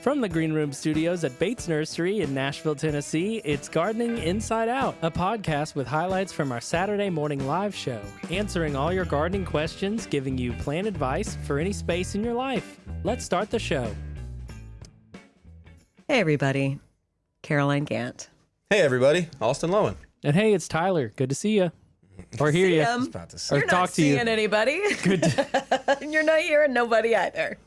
From the Green Room Studios at Bates Nursery in Nashville, Tennessee, it's Gardening Inside Out, a podcast with highlights from our Saturday morning live show, answering all your gardening questions, giving you plant advice for any space in your life. Let's start the show. Hey, everybody. Caroline Gant. Hey, everybody. Austin Lowen. And hey, it's Tyler. Good to see you. Or hear you. I was about to say. You're not seeing anybody. Good. You're not hearing nobody either.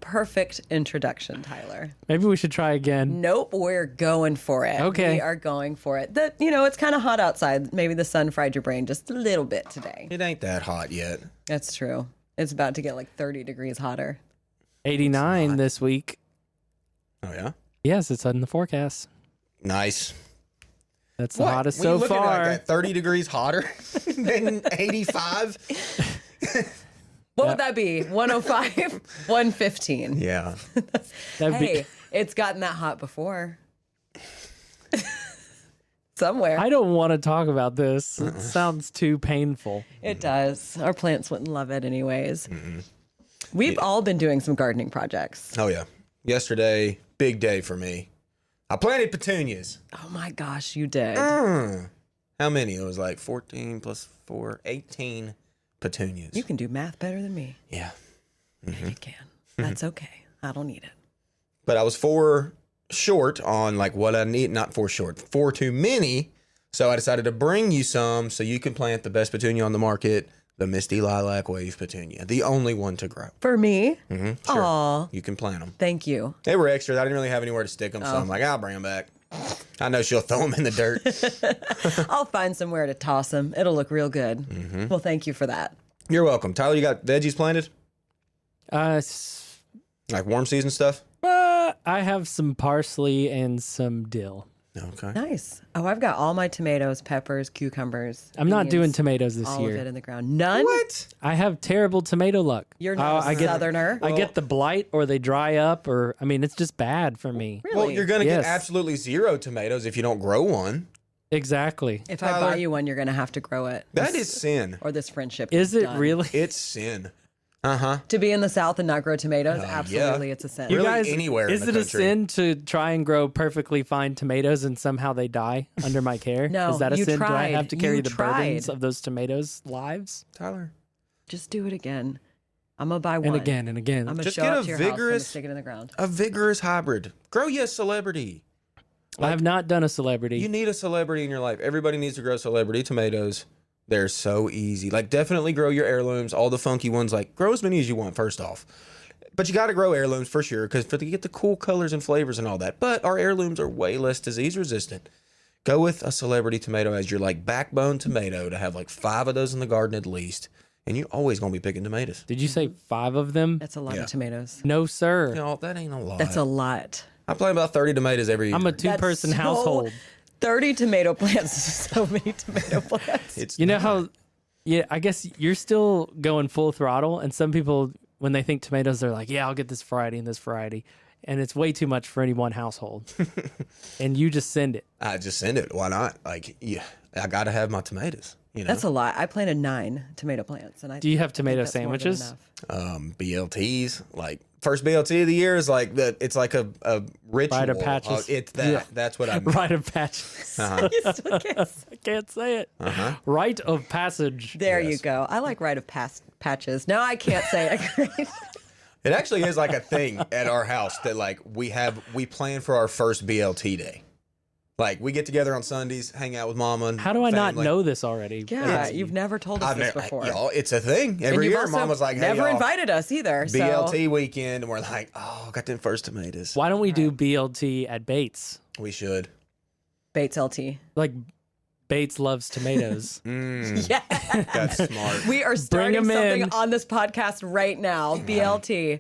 Perfect introduction, Tyler. Maybe we should try again. Nope, we're going for it. Okay. We are going for it. It's kind of hot outside. Maybe the sun fried your brain just a little bit today. It ain't that hot yet. That's true. It's about to get like 30 degrees hotter. 89 this week. Oh, yeah? Yes, it's in the forecast. Nice. That's the What? hottest When you so look at it far. like that, 30 degrees hotter than 85? What would that be? 105? 115? Yeah. That'd be- Hey, it's gotten that hot before. Somewhere. I don't want to talk about this. It sounds too painful. It does. Our plants wouldn't love it anyways. We've all been doing some gardening projects. Oh, yeah. Yesterday, big day for me. I planted petunias. Oh my gosh, you did. How many? It was like 14 plus 4, 18 petunias. You can do math better than me. Yeah. You can. That's okay. I don't need it. But I was 4 short on like what I need. Not 4 short, 4 too many. So I decided to bring you some so you can plant the best petunia on the market, the Misty Lilac Wave Petunia, the only one to grow. For me? Sure. Aw. You can plant them. Thank you. They were extras. I didn't really have anywhere to stick them, so I'm like, I'll bring them back. I know she'll throw them in the dirt. I'll find somewhere to toss them. It'll look real good. Well, thank you for that. You're welcome. Tyler, you got veggies planted? Like warm season stuff? I have some parsley and some dill. Okay. Nice. Oh, I've got all my tomatoes, peppers, cucumbers. I'm not beans, doing tomatoes this all year. of it in the ground. None? What? I have terrible tomato luck. You're not a I get- southerner. I get the blight or they dry up or, I mean, it's just bad for me. Really? Well, you're going to Yes. get absolutely 0 tomatoes if you don't grow one. Exactly. If I buy Tyler, you one, you're going to have to grow it. That is sin. Or this friendship Is it done. really? It's sin. Uh-huh. To be in the South and not grow tomatoes? Absolutely, yeah. it's a sin. You Really guys, anywhere in is the it country. a sin to try and grow perfectly fine tomatoes and somehow they die under my care? No, Is that a you sin? Do I tried. have to carry You the burdens tried. of those tomatoes' lives? Tyler. Just do it again. I'm going to buy one. And again and again. I'm going to Just show get up a to your house. I'm gonna vigorous- stick it in the ground. A vigorous hybrid. Grow you a celebrity. I have not done a celebrity. You need a celebrity in your life. Everybody needs to grow celebrity tomatoes. They're so easy. Like, definitely grow your heirlooms, all the funky ones. Like, grow as many as you want, first off. But you got to grow heirlooms for sure, because to get the cool colors and flavors and all that. But our heirlooms are way less disease resistant. Go with a celebrity tomato as your like backbone tomato to have like 5 of those in the garden at least. And you're always going to be picking tomatoes. Did you say 5 of them? That's a lot Yeah. of tomatoes. No, sir. You know, that ain't a lot. That's a lot. I plant about 30 tomatoes every year. I'm a two-person That's so- household. 30 tomato plants is so many tomato plants. It's You know not. how, yeah, I guess you're still going full throttle, and some people, when they think tomatoes, they're like, yeah, I'll get this variety and this variety. And it's way too much for any one household. And you just send it. I just send it. Why not? Like, yeah, I got to have my tomatoes. You know, That's a lot. I planted 9 tomato plants. And I Do you have think tomato that's more than sandwiches? enough. BLTs. Like first BLT of the year is like that. It's like a ritual. Rite of patches. It's that. Yeah. That's what I mean. Rite of patches. You still can't- I can't say it. Rite of passage. There you Yes. go. I like rite of patches. No, I can't say it. It actually is like a thing at our house that like we plan for our first BLT day. Like we get together on Sundays, hang out with mama and How do I not family. know this already? Yeah, you've never told us I've this never, before. y'all, it's a thing And every you've year. also Mama's like, hey, never y'all, invited us either. So. BLT weekend, and we're like, oh, got them first tomatoes. Why don't we do BLT at Bates? We should. Bates LT. Like Bates loves tomatoes. Yeah. That's smart. We are starting 'em something in. on this podcast right now. BLT.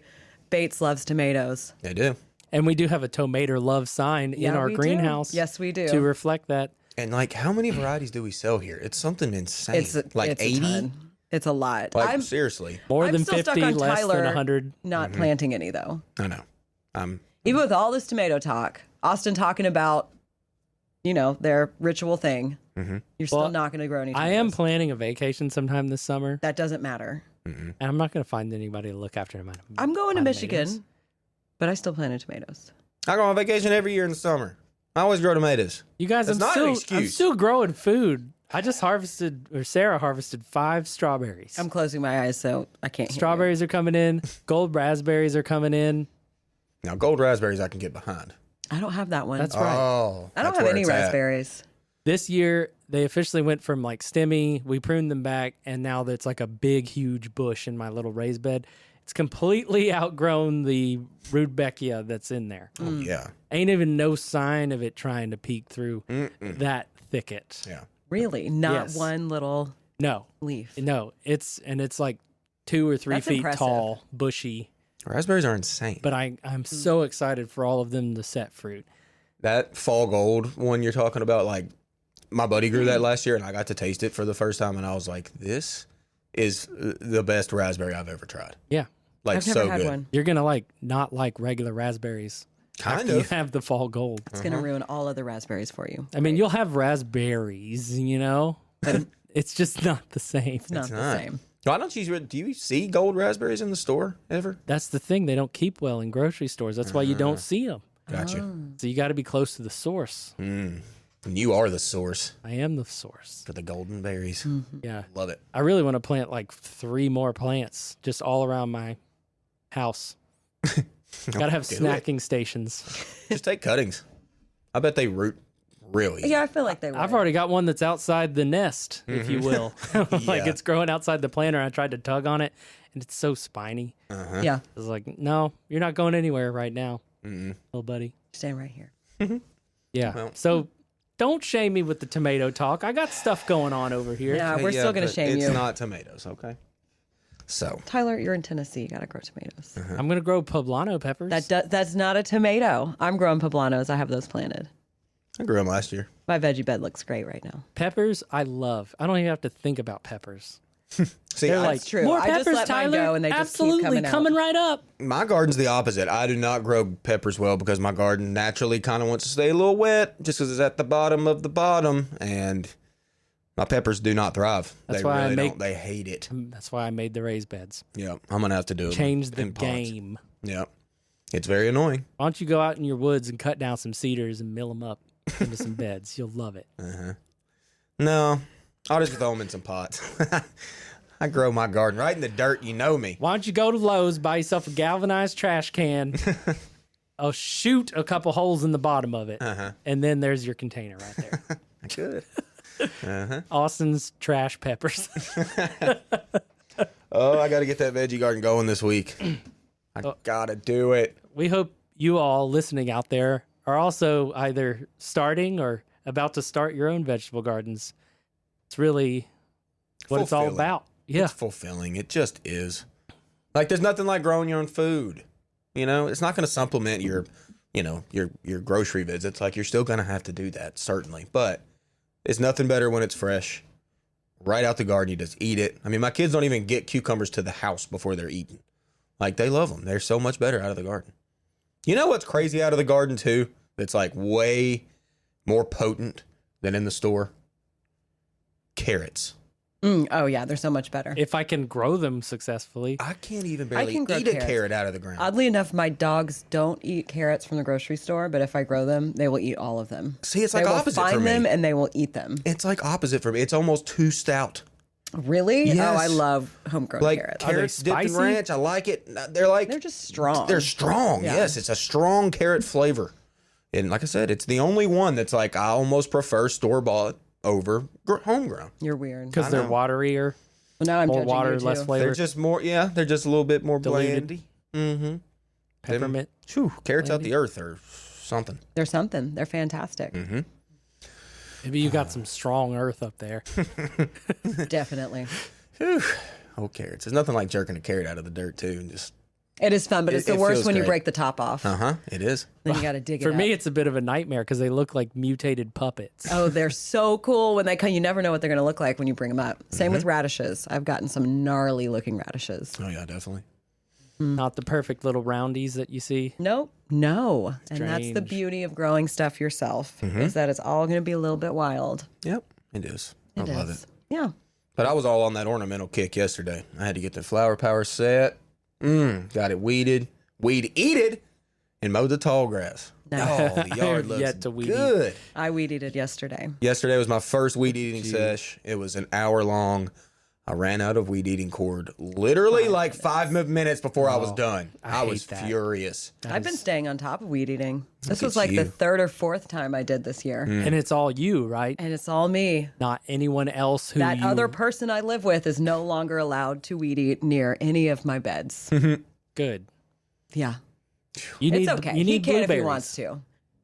Bates loves tomatoes. They do. And we do have a tomato love sign in Yeah, our we do. greenhouse. Yes, we do. To reflect that. And like, how many varieties do we sell here? It's something insane. Like it's a 80. ton. It's a lot. Like seriously. More I'm than still 50, stuck on less Tyler than 100. not planting any though. I know. Even with all this tomato talk, Austin talking about, their ritual thing. You're still Well, not going to grow any I tomatoes. am planning a vacation sometime this summer. That doesn't matter. And I'm not going to find anybody to look after my I'm going to my Michigan, tomatoes. but I still planted tomatoes. I go on vacation every year in the summer. I always grow tomatoes. You guys, That's I'm not an still, excuse. I'm still growing food. I just Sarah harvested 5 strawberries. I'm closing my eyes, so I can't hear Strawberries are coming in. Gold raspberries are coming in. Now, gold raspberries I can get behind. you. I don't have that one. That's right. Oh, I don't that's have where any it's at. raspberries. This year, they officially went from like stemmy, we pruned them back, and now it's like a big, huge bush in my little raised bed. It's completely outgrown the rudbeckia that's in there. Oh, yeah. Ain't even no sign of it trying to peek through that thicket. Yeah. Really? Not Yes. one little No, leaf. no. It's 2 or 3 That's feet impressive. tall, bushy. Raspberries are insane. But I'm so excited for all of them to set fruit. That fall gold one you're talking about, like, my buddy grew that last year, and I got to taste it for the first time, and I was like, this is the best raspberry I've ever tried. Yeah. Like, I've never so had good. one. You're going to not like regular raspberries. Kind after you of. have the fall gold. It's going to ruin all other raspberries for you. I mean, you'll have raspberries, but it's just not the same. It's not the not. same. Why don't you, do you see gold raspberries in the store ever? That's the thing. They don't keep well in grocery stores. That's why you don't see them. Gotcha. So you got to be close to the source. And you are the source I am the source. for the golden berries. Yeah. Love it. I really want to plant like 3 more plants just all around my house. Got to have Do it. snacking stations. Just take cuttings. I bet they root real easy. Yeah, I feel like they would. I've already got one that's outside the nest, if you will. Like Yeah. it's growing outside the planter. I tried to tug on it, and it's so spiny. Yeah, I was like, no, you're not going anywhere right now, little buddy. staying right here. Yeah. Well. So don't shame me with the tomato talk. I got stuff going on over here. Yeah, we're still going to but shame you. It's not tomatoes, okay? So, Tyler, you're in Tennessee. You got to grow tomatoes. I'm going to grow poblano peppers. That's not a tomato. I'm growing poblanos. I have those planted. I grew them last year. My veggie bed looks great right now. Peppers, I love. I don't even have to think about peppers. See, They're I- like, true. more I just peppers, let mine Tyler. go and they just keep Absolutely coming out. right up. my garden's the opposite. I do not grow peppers well because my garden naturally kind of wants to stay a little wet just because it's at the bottom of the bottom, and my peppers do not thrive. That's they why I really make- don't. They hate it. That's why I made the raised beds. Yeah, I'm gonna have to do it. Change the in pots. game. Yeah, it's very annoying. Why don't you go out in your woods and cut down some cedars and mill them up into some beds? You'll love it. No, I'll just throw them in some pots. I grow my garden right in the dirt. You know me. Why don't you go to Lowe's, buy yourself a galvanized trash can, shoot a couple holes in the bottom of it, and then there's your container right there. Good. Austin's trash peppers. Oh, I got to get that veggie garden going this week. I gotta do it. We hope you all listening out there are also either starting or about to start your own vegetable gardens. It's really what it's all Fulfilling. about. Yeah. It's fulfilling. It just is. Like, there's nothing like growing your own food. You know, it's not going to supplement your grocery visits. Like, you're still going to have to do that, certainly. But it's nothing better when it's fresh. Right out the garden, you just eat it. I mean, my kids don't even get cucumbers to the house before they're eaten. Like, they love them. They're so much better out of the garden. You know what's crazy out of the garden, too? That's, like, way more potent than in the store? Carrots. Oh, yeah, they're so much better. If I can grow them successfully. I can't even barely can grow eat a carrots. carrot out of the ground. Oddly enough, my dogs don't eat carrots from the grocery store, but if I grow them, they will eat all of them. See, it's They like will opposite find for me. them and they will eat them. It's like opposite for me. It's almost too stout. Really? Yes. Oh, I love homegrown Like carrots. Are they carrots dipped in spicy? ranch. I like it. They're like They're just strong. They're strong. Yeah. Yes, it's a strong carrot flavor. And like I said, it's the only one that's like I almost prefer store bought over homegrown. You're weird. Because they're waterier, Well, now I'm more judging water, you too. less flavor. They're just more. Yeah, they're just a little bit more Diluted. blandy. Mm-hmm. Peppermint. Whew, carrots out the earth or something. They're something. They're fantastic. Mm-hmm. Maybe you got some strong earth up there. Definitely. Whew. Oh, carrots. There's nothing like jerking a carrot out of the dirt too, and just It is fun, but it's the it worst feels when you great. break the top off. It is. Then you got to dig it For up. me, it's a bit of a nightmare because they look like mutated puppets. Oh, they're so cool when they come. You never know what they're going to look like when you bring them up. Same with radishes. I've gotten some gnarly looking radishes. Oh yeah, definitely. Not the perfect little roundies that you see. Nope. No. And that's the Strange. beauty of growing stuff yourself is that it's all going to be a little bit wild. Yep, it is. I love it. Yeah. But I was all on that ornamental kick yesterday. I had to get the flower power set. Got it weed-eated, and mowed the tall grass. Nice. Oh, the yard looks Yet to weed good. I weed eated yesterday. Yesterday was my first weed eating sesh. It was an hour long. I ran out of weed eating cord literally 5 minutes before I was done. I was hate that. furious. I've been staying on top of weed eating. This Look was at like you. the third or fourth time I did this year. And it's all you, right? And it's all me. Not anyone else who That you... other person I live with is no longer allowed to weed eat near any of my beds. Good. Yeah. You need, It's okay. You need He can if he blueberries. wants to.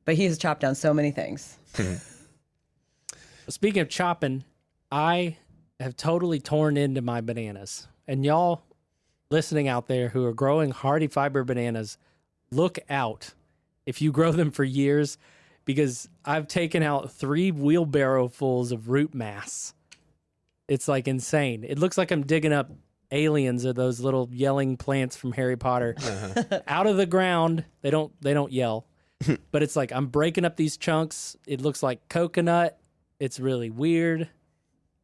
But he has chopped down so many things. Speaking of chopping, I have totally torn into my bananas. And y'all listening out there who are growing hardy fiber bananas, look out if you grow them for years, because I've taken out 3 wheelbarrowfuls of root mass. It's like insane. It looks like I'm digging up aliens or those little yelling plants from Harry Potter out of the ground. They don't yell. But it's like I'm breaking up these chunks. It looks like coconut. It's really weird.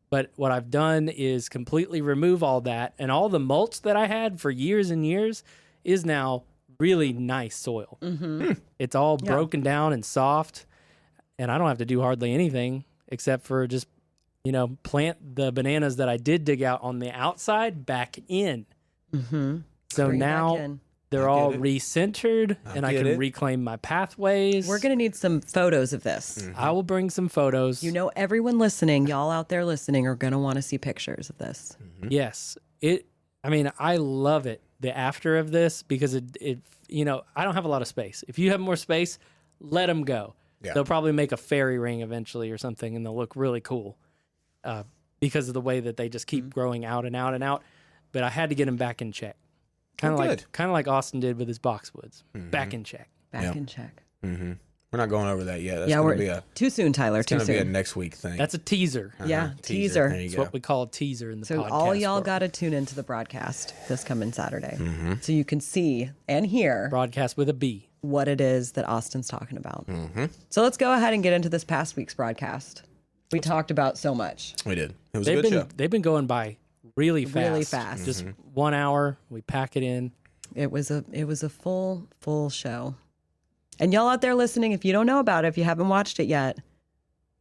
But what I've done is completely remove all that. And all the mulch that I had for years and years is now really nice soil. It's all broken down and soft. And I don't have to do hardly anything except for just, plant the bananas that I did dig out on the outside back in. So Bring it back now in. they're all recentered and I get can it. reclaim my pathways. We're going to need some photos of this. I will bring some photos. Everyone listening, y'all out there listening, are going to want to see pictures of this. Yes. I love it. The after of this, because I don't have a lot of space. If you have more space, let them go. Yeah. They'll probably make a fairy ring eventually or something, and they'll look really cool because of the way that they just keep growing out and out and out. But I had to get them back in check. Kind of like Austin did with his boxwoods. Back in check. Back in check. We're not going over that yet. That's Yeah, going to be too soon, Tyler. Too a soon. next week thing. That's a teaser. Yeah, There teaser. you That's go. what we call a teaser in the So podcast. all y'all world. got to tune into the broadcast this coming Saturday, so you can see and hear Broadcast with a B. what it is that Austin's talking about. So let's go ahead and get into this past week's broadcast. We talked about so much. We did. It was a good show. They've been going by really fast. Really fast. Just 1 hour, we pack it in. It was a full show. And y'all out there listening, if you don't know about it, if you haven't watched it yet,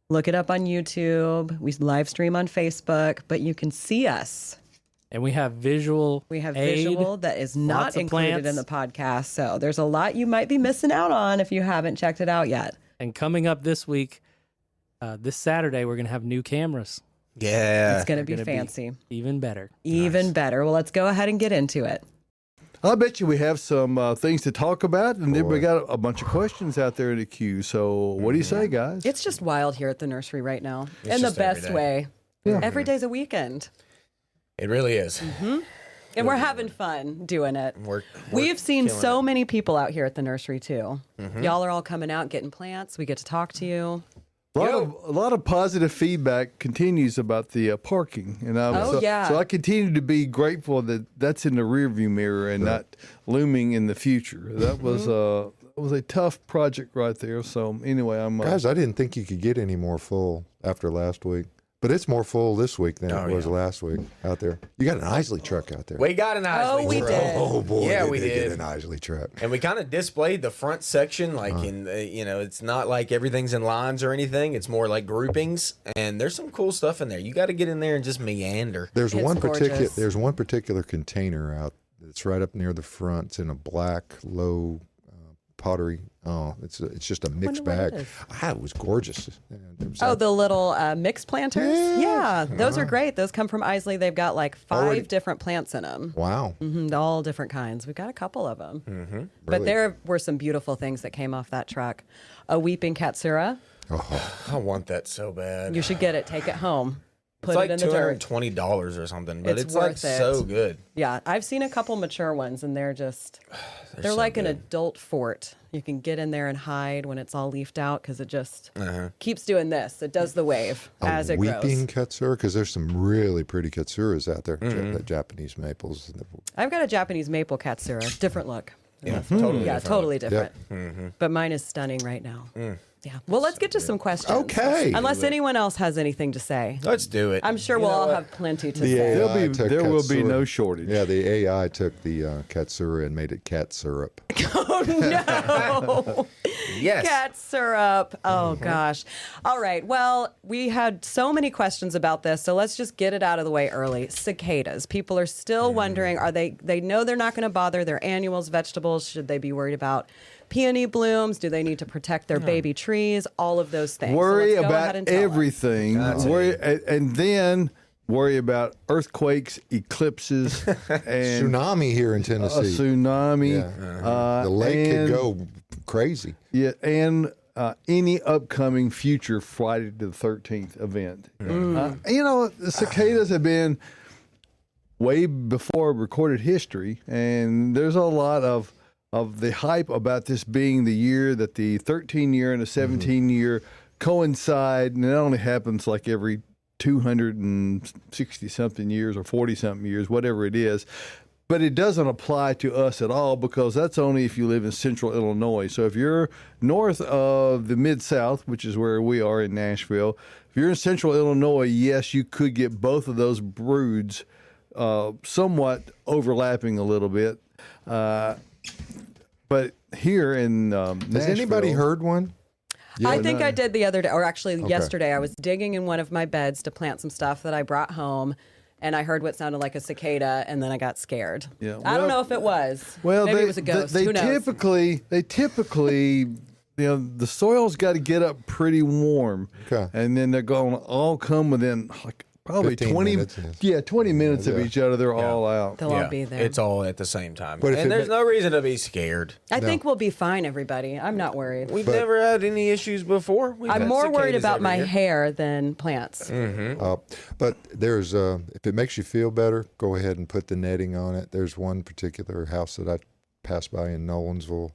look it up on YouTube. We live stream on Facebook, but you can see us. And we have visual. We have aid, visual that is not lots of included plants. in the podcast. So there's a lot you might be missing out on if you haven't checked it out yet. And coming up this week, this Saturday, we're going to have new cameras. Yeah. It's going to be gonna be fancy. Even better. Even better. Well, let's go ahead and get into it. I bet you we have some things to talk about, and then we got a bunch of questions out there in the queue. So, what do you say, guys? It's just wild here at the nursery right now. It's in the just every best day. way. Yeah. Every day's a weekend. It really is. And we're having fun doing it. We're We've seen killing so it. many people out here at the nursery too. Y'all are all coming out getting plants. We get to talk to you. A lot of positive feedback continues about the parking, and so I continue to be grateful that that's in the rearview mirror and not looming in the future. That was a tough project right there. So anyway, I'm Guys, I didn't think you could get any more full after last week. But it's more full this week than it was last week out there. You got an Isley truck out there. We got an Isley we truck. did. Oh, boy. Yeah, did we they did. get an Isley truck. And we kind of displayed the front section, like in, it's not like everything's in lines or anything. It's more like groupings, and there's some cool stuff in there. You got to get in there and just meander. There's It's one gorgeous. There's one particular container out that's right up near the front. It's in a black, low pottery. Oh, it's just a mixed Wonder what bag. it It was gorgeous. There was Oh, that- the little mixed planters? Yeah, those are great. Those come from Isley. They've got like 5 different plants in them. wow. All different kinds. We've got a couple of them. But Really. there were some beautiful things that came off that truck. A weeping katsura. I want that so bad. You should get it. Take it home. Put It's like it in the dirt. $220 or something, but It's it's like worth it. so good. Yeah, I've seen a couple mature ones, and they're so like an good. adult fort. You can get in there and hide when it's all leafed out because it just keeps doing this. It does the wave as it weeping grows. katsura, because there's some really pretty katsuras out there. The Japanese maples. I've got a Japanese maple katsura. Different look. Yeah, totally Yeah, different. totally different. Mm-hmm. But mine is stunning right now. Yeah. Well, let's get to some questions. Okay. Unless anyone else has anything to say. Let's do it. I'm sure we'll all have plenty to say. There will be no shortage. Yeah, the AI took the katsura and made it cat syrup. Oh, no. Yes. Cat syrup. Oh, gosh. All right. Well, we had so many questions about this, so let's just get it out of the way early. Cicadas. People are still wondering, they know they're not going to bother their annuals, vegetables. Should they be worried about peony blooms? Do they need to protect their baby trees? All of those things. Worry so about everything. And then worry about earthquakes, eclipses, and Tsunami here in Tennessee. a tsunami. Yeah. The lake could go crazy. Yeah, and any upcoming future Friday the 13th event. The cicadas have been way before recorded history, and there's a lot of the hype about this being the year that the 13-year and the 17-year coincide, and it only happens like every 260-something years or 40-something years, whatever it is. But it doesn't apply to us at all because that's only if you live in central Illinois. So if you're north of the Mid-South, which is where we are in Nashville, if you're in central Illinois, yes, you could get both of those broods somewhat overlapping a little bit. But here in Has anybody heard one? Yeah, I think I did the other day, or actually yesterday. I was digging in one of my beds to plant some stuff that I brought home, and I heard what sounded like a cicada, and then I got scared. Yeah, I don't know if it was. Well, maybe it was a ghost. Who knows? They typically, the soil's got to get up pretty warm, and then they're going to all come within like probably 20 minutes. Yeah, 20 minutes of each other. They're all out. They'll all be there. It's all at the same time. But and there's no reason to be scared. I think we'll be fine, everybody. I'm not worried. We've never had any issues before. I'm more worried about my hair than plants. But there's, if it makes you feel better, go ahead and put the netting on it. There's one particular house that I passed by in Nolensville.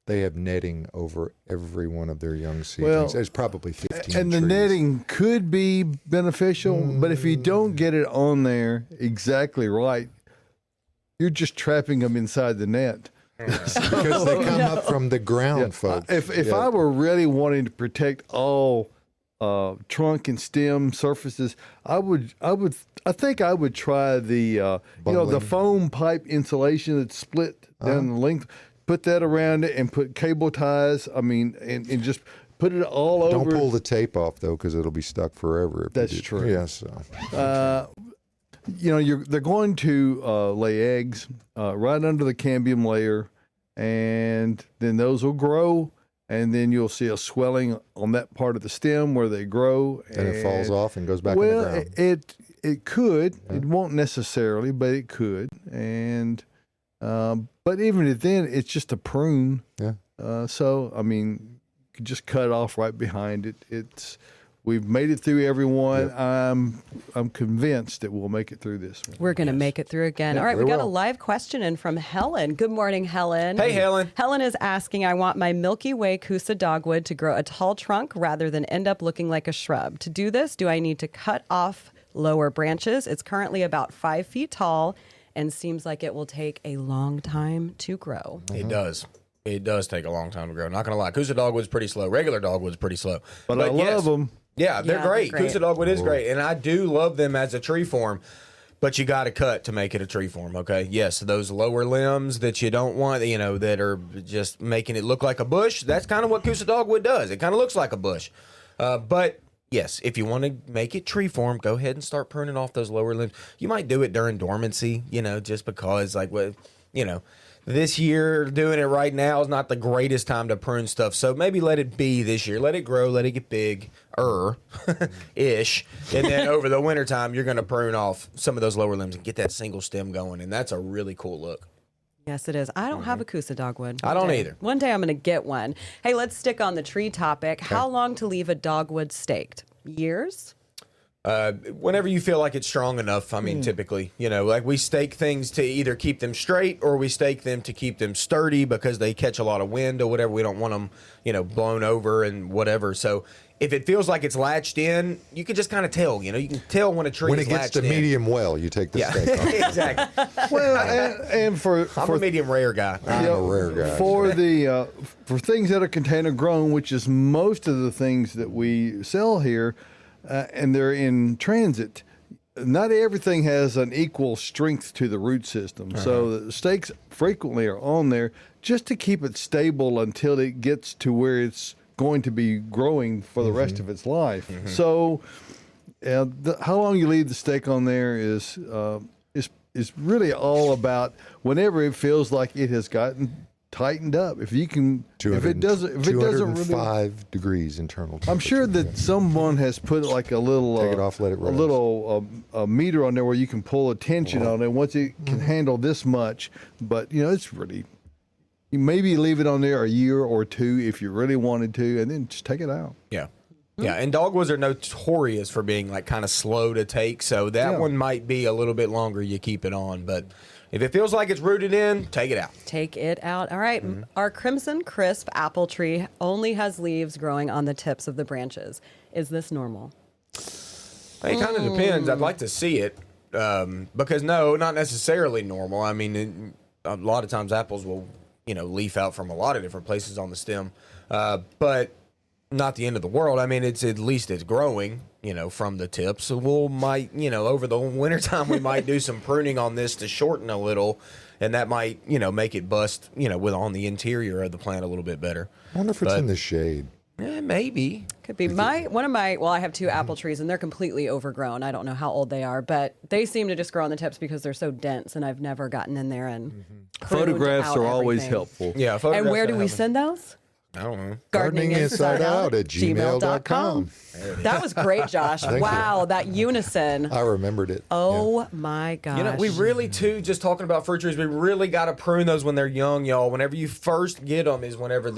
They have netting over every one of their young seedlings. There's probably 15 And the trees. netting could be beneficial, but if you don't get it on there exactly right, you're just trapping them inside the net. Because they come up from the ground, folks. If I were really wanting to protect all trunk and stem surfaces, I think I would try the the foam pipe insulation that's split down the length. Put that around it and put cable ties. And just put it all over. Don't pull the tape off though, because it'll be stuck forever. That's true. Yeah. So. They're going to lay eggs right under the cambium layer, and then those will grow, and then you'll see a swelling on that part of the stem where they grow, and it falls off and goes back in the ground. It could. Yeah. It won't necessarily, but it could, and. But even then, it's just a prune. Yeah. So you could just cut it off right behind it. We've made it through everyone. Yep. I'm convinced that we'll make it through this one. We're going to make it through again. All right, we got a live question in from Helen. Good morning, Helen. Hey, Helen. Helen is asking, I want my Milky Way Coosa dogwood to grow a tall trunk rather than end up looking like a shrub. To do this, do I need to cut off lower branches? It's currently about 5 feet tall and seems like it will take a long time to grow. It does. It does take a long time to grow. Not going to lie. Coosa dogwood's pretty slow. Regular dogwood's pretty slow. But I love them. Yeah, they're great. Coosa dogwood is great. And I do love them as a tree form. But you got to cut to make it a tree form, okay? Yes, those lower limbs that you don't want, that are just making it look like a bush, that's kind of what Coosa dogwood does. It kind of looks like a bush. But... yes, if you want to make it tree form, go ahead and start pruning off those lower limbs. You might do it during dormancy, just because, this year doing it right now is not the greatest time to prune stuff. So maybe let it be this year. Let it grow, let it get big, ish. And then over the wintertime, you're going to prune off some of those lower limbs and get that single stem going. And that's a really cool look. Yes, it is. I don't have a Coosa dogwood. I don't either. One day I'm going to get one. Hey, let's stick on the tree topic. Okay. How long to leave a dogwood staked? Years? Whenever you feel like it's strong enough, I mean, typically, like we stake things to either keep them straight or we stake them to keep them sturdy because they catch a lot of wind or whatever. We don't want them, blown over and whatever. So if it feels like it's latched in, you can just kind of tell, you can tell when a tree is latched in. When it gets to medium well, you take the stake off. Exactly. Well, and for I'm a medium rare guy. I'm a rare guy. For things that are container grown, which is most of the things that we sell here, and they're in transit, not everything has an equal strength to the root system. So the stakes frequently are on there just to keep it stable until it gets to where it's going to be growing for the rest of its life. So how long you leave the stake on there is really all about whenever it feels like it has gotten tightened up. If you can, if it doesn't 205 degrees internal temperature. I'm sure that someone has put like a little Take it off, let it rest. a little a meter on there where you can pull a tension on it once it can handle this much. But it's really, you maybe leave it on there a year or two if you really wanted to, and then just take it out. Yeah. Yeah, and dogwoods are notorious for being like kind of slow to take, so that one might be a little bit longer you keep it on, but if it feels like it's rooted in, take it out. Take it out. All right. Our Crimson Crisp apple tree only has leaves growing on the tips of the branches. Is this normal? It kind of depends. I'd like to see it because, no, not necessarily normal. I mean, a lot of times apples will, leaf out from a lot of different places on the stem, but not the end of the world. I mean, at least it's growing. From the tips. So over the wintertime, we might do some pruning on this to shorten a little, and that might, make it bust, on the interior of the plant a little bit better. I wonder if it's in the shade. Maybe. Could be. I have 2 apple trees, and they're completely overgrown. I don't know how old they are, but they seem to just grow on the tips because they're so dense, and I've never gotten in there and Photographs are always everything. helpful. Yeah. And where do we send those? I don't know. gardeninginsideout@gmail.com. That was great, Josh. Wow, that unison. I remembered it. Oh my gosh. We really, too, just talking about fruit trees, we really got to prune those when they're young, y'all. Whenever you first get them is whenever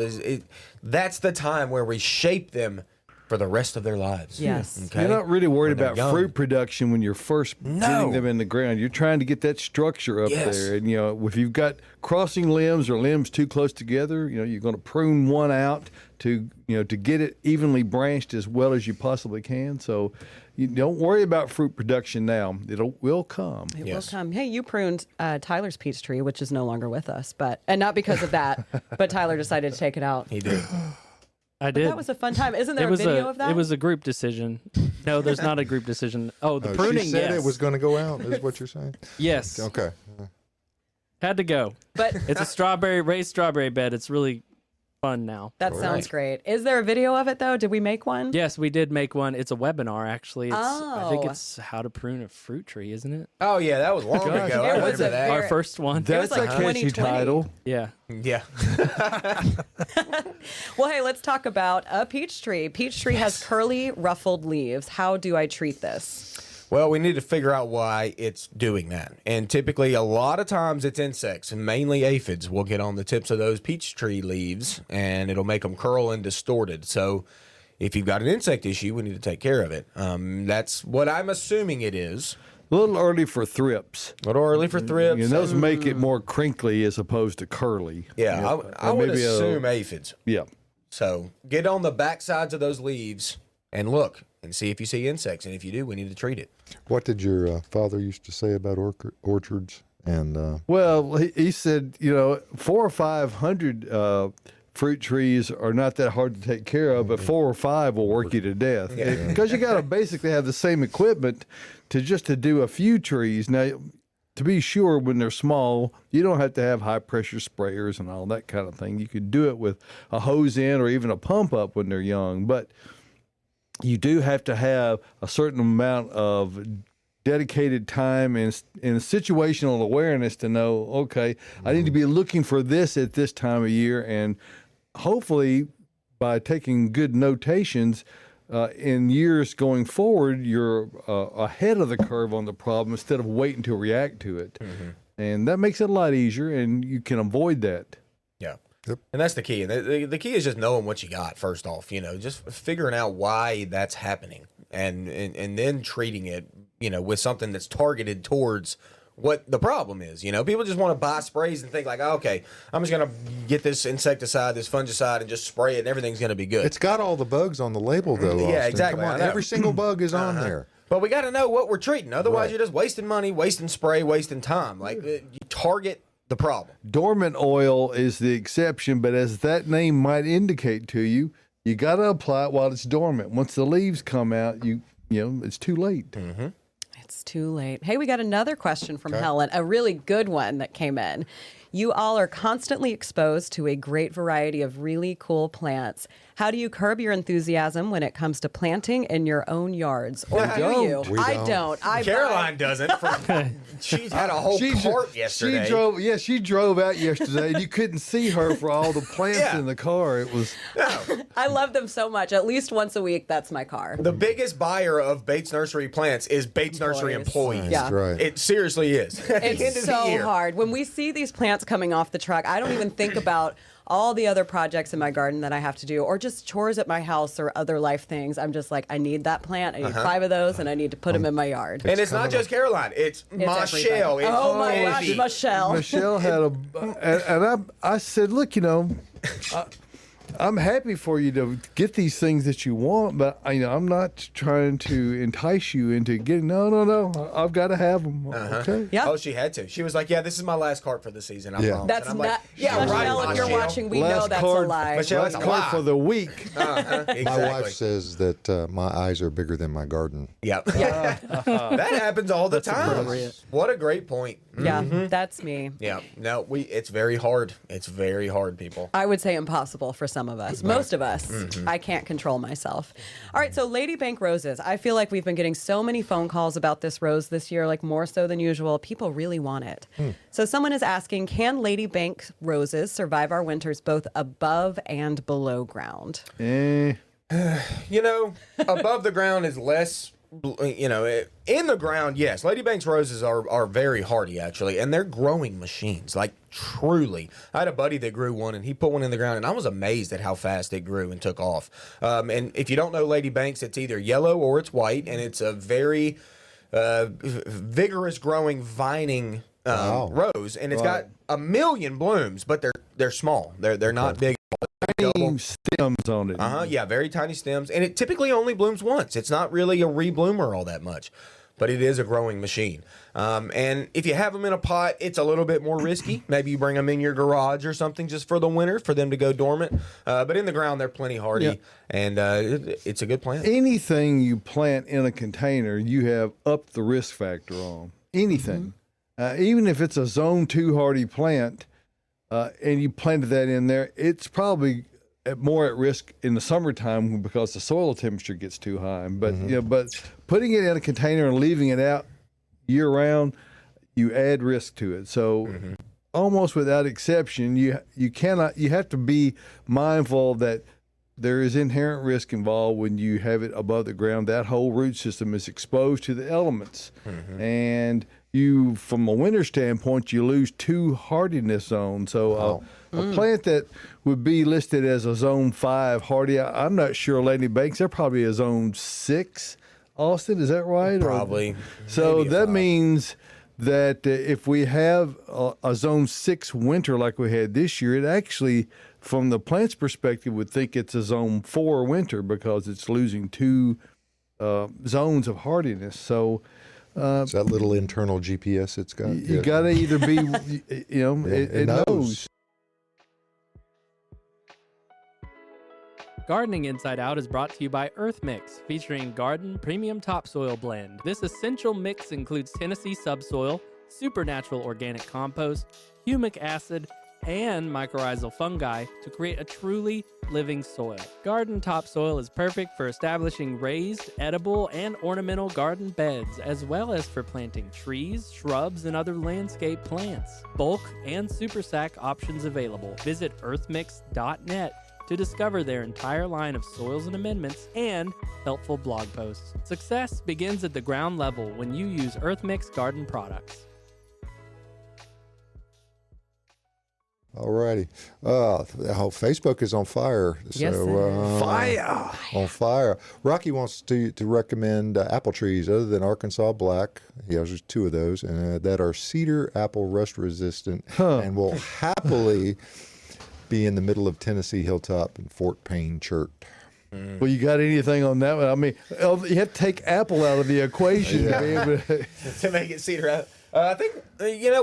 that's the time where we shape them for the rest of their lives. Yes. Okay? You're not really worried about young. fruit production when you're first getting them in the ground. You're trying to get that structure up there. And, if you've got crossing limbs or limbs too close together, you're going to prune one out to get it evenly branched as well as you possibly can. So you don't worry about fruit production now. It will come. It will come. Hey, you pruned Tyler's peach tree, which is no longer with us, and not because of that, but Tyler decided to take it out. He did. I did. That was a fun time. Isn't there a video of that? It was a group decision. No, there's not a group decision. Oh, the pruning, She said yes. it was going to go out, is what you're saying? Yes. Okay. Had to go. But It's a raised strawberry bed. It's really fun now. that sounds great. Is there a video of it, though? Did we make one? Yes, we did make one. It's a webinar, actually. I think Oh. it's how to prune a fruit tree, isn't it? Oh, yeah, that was long ago. It I was remember a that. very- Our first one. That's like a catchy 2020. title. Yeah. Yeah. Well, hey, let's talk about a peach tree. Peach tree has curly, ruffled leaves. How do I treat this? Well, we need to figure out why it's doing that. And typically, a lot of times it's insects, and mainly aphids will get on the tips of those peach tree leaves, and it'll make them curl and distorted. So if you've got an insect issue, we need to take care of it. That's what I'm assuming it is. A little early for thrips. A little early for thrips. And those make it more crinkly as opposed to curly. Yeah, I would maybe assume aphids. Yeah. So get on the back sides of those leaves and look and see if you see insects. And if you do, we need to treat it. What did your father used to say about orchards? And Well, he said, 400 or 500 fruit trees are not that hard to take care of, but 4 or 5 will work you to death. Because you got to basically have the same equipment to do a few trees. Now, to be sure, when they're small, you don't have to have high pressure sprayers and all that kind of thing. You could do it with a hose in or even a pump up when they're young. But you do have to have a certain amount of dedicated time and situational awareness to know, okay, I need to be looking for this at this time of year. And hopefully by taking good notations, in years going forward, you're ahead of the curve on the problem instead of waiting to react to it. Mm-hmm. And that makes it a lot easier, and you can avoid that. Yeah. Yep. And that's the key. The key is just knowing what you got, first off, just figuring out why that's happening. and then treating it, with something that's targeted towards what the problem is. People just want to buy sprays and think like, oh, okay, I'm just going to get this insecticide, this fungicide, and just spray it, and everything's going to be good. It's got all the bugs on the label, though. Yeah, Austin. exactly. Come on, every single bug is on there. But we got to know what we're treating. Otherwise, Right. you're just wasting money, wasting spray, wasting time. Like, you target the problem. Dormant oil is the exception, but as that name might indicate to you, you got to apply it while it's dormant. Once the leaves come out, it's too late. Mm-hmm. It's too late. Hey, we got another question from Helen, a really good one that came in. You all are constantly exposed to a great variety of really cool plants. How do you curb your enthusiasm when it comes to planting in your own yards? Or do you? We I don't. don't. Caroline doesn't. She's had a whole cart yesterday. She drove out yesterday, and you couldn't see her for all the plants in the car. It was. I love them so much. At least once a week, that's my car. The biggest buyer of Bates Nursery plants is Bates Nursery employees. Yeah. That's right. It seriously is. At the end It's of the so year. hard. When we see these plants coming off the truck, I don't even think about all the other projects in my garden that I have to do, or just chores at my house or other life things. I'm just like, I need that plant. I need 5 of those, and I need to put them in my yard. And it's not just Caroline. It's Michelle. everybody. Oh my gosh, Andy. Michelle. Michelle had and I said, look, I'm happy for you to get these things that you want, but I'm not trying to entice you into getting. No. I've got to have them. Okay. Yep. Oh, she had to. She was like, "Yeah, this is my last cart for the season. I promise." That's and I'm not. like, Yeah, Michelle, if you're watching, we know that's a lie. Michelle, Last it's a card lie. for the week. Exactly. My wife says that my eyes are bigger than my garden. Yep. That happens all the time. appropriate. What a great point. Yeah, that's me. Yeah. No, it's very hard. It's very hard, people. I would say impossible for some of us. Most of us. I can't control myself. All right, so Lady Bank roses. I feel like we've been getting so many phone calls about this rose this year, like more so than usual. People really want it. So someone is asking, can Lady Bank roses survive our winters both above and below ground? Above the ground is less. In the ground, yes. Lady Bank's roses are very hardy, actually, and they're growing machines, like truly. I had a buddy that grew one, and he put one in the ground, and I was amazed at how fast it grew and took off. And if you don't know Lady Bank's, it's either yellow or it's white, and it's a very vigorous growing vining rose, and it's got a million blooms, but they're small. They're not big. Tiny stems on it. Yeah, very tiny stems, and it typically only blooms once. It's not really a rebloomer all that much, but it is a growing machine. And if you have them in a pot, it's a little bit more risky. Maybe you bring them in your garage or something just for the winter for them to go dormant. But in the ground, they're plenty hardy, and it's a good plant. Anything you plant in a container, you have upped the risk factor on. Anything. Even if it's a zone 2 hardy plant, and you planted that in there, it's probably more at risk in the summertime because the soil temperature gets too high. But but putting it in a container and leaving it out year round, you add risk to it. So almost without exception, you have to be mindful that there is inherent risk involved when you have it above the ground. That whole root system is exposed to the elements, and you, from a winter standpoint, you lose 2 hardiness zones. So a plant that would be listed as a zone 5 hardy, I'm not sure Lady Banks, they're probably a zone 6. Austin, is that right? Probably. So Maybe that 5. means that if we have a zone 6 winter like we had this year, it actually, from the plant's perspective, would think it's a zone 4 winter because it's losing 2 zones of hardiness. So It's that little internal GPS it's got. you got to either be, it knows. Gardening Inside Out is brought to you by Earth Mix, featuring Garden Premium Topsoil Blend. This essential mix includes Tennessee subsoil, supernatural organic compost, humic acid, and mycorrhizal fungi to create a truly living soil. Garden topsoil is perfect for establishing raised, edible, and ornamental garden beds, as well as for planting trees, shrubs, and other landscape plants. Bulk and super sack options available. Visit earthmix.net to discover their entire line of soils and amendments and helpful blog posts. Success begins at the ground level when you use EarthMix garden products. All righty. Facebook is on fire. Yes, Fire. On fire. Rocky wants to recommend apple trees other than Arkansas Black. He has 2 of those, and that are cedar apple rust resistant and will happily be in the middle of Tennessee Hilltop and Fort Payne Church. Well, you got anything on that one? I mean, you have to take apple out of the equation to be able to make it cedar. I think,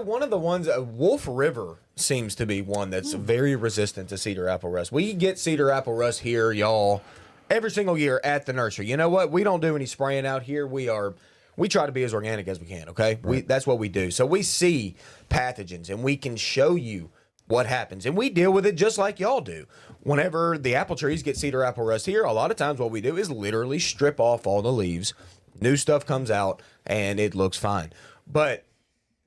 one of the ones, Wolf River seems to be one that's very resistant to cedar apple rust. We get cedar apple rust here, y'all, every single year at the nursery. You know what? We don't do any spraying out here. We try to be as organic as we can, okay? Right. That's what we do. So we see pathogens, and we can show you what happens. And we deal with it just like y'all do. Whenever the apple trees get cedar apple rust here, a lot of times what we do is literally strip off all the leaves. New stuff comes out, and it looks fine. But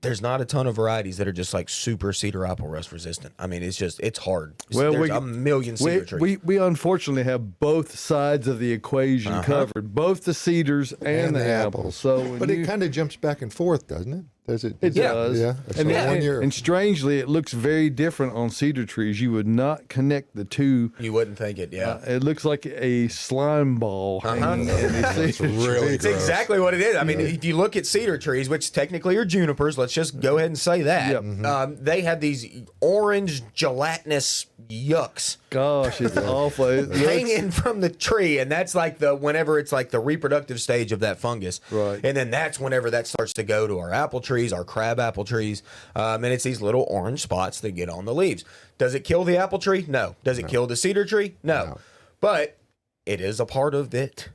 there's not a ton of varieties that are just like super cedar apple rust resistant. I mean, it's hard. Well, there's a million cedar trees. We unfortunately have both sides of the equation covered, both the cedars and the apples. So, but it kind of jumps back and forth, doesn't it? Does it? It does. Yeah. And strangely, it looks very different on cedar trees. You would not connect the two. You wouldn't think it, yeah. It looks like a slime ball hanging in the cedar tree. It's exactly what it is. I mean, if you look at cedar trees, which technically are junipers, let's just go ahead and say that. Yep. They have these orange gelatinous yucks. Gosh, it's awful. Hanging from the tree, and that's like whenever it's like the reproductive stage of that fungus. Right. And then that's whenever that starts to go to our apple trees, our crab apple trees, and it's these little orange spots that get on the leaves. Does it kill the apple tree? No. Does it kill the cedar tree? No. But it is a part of it.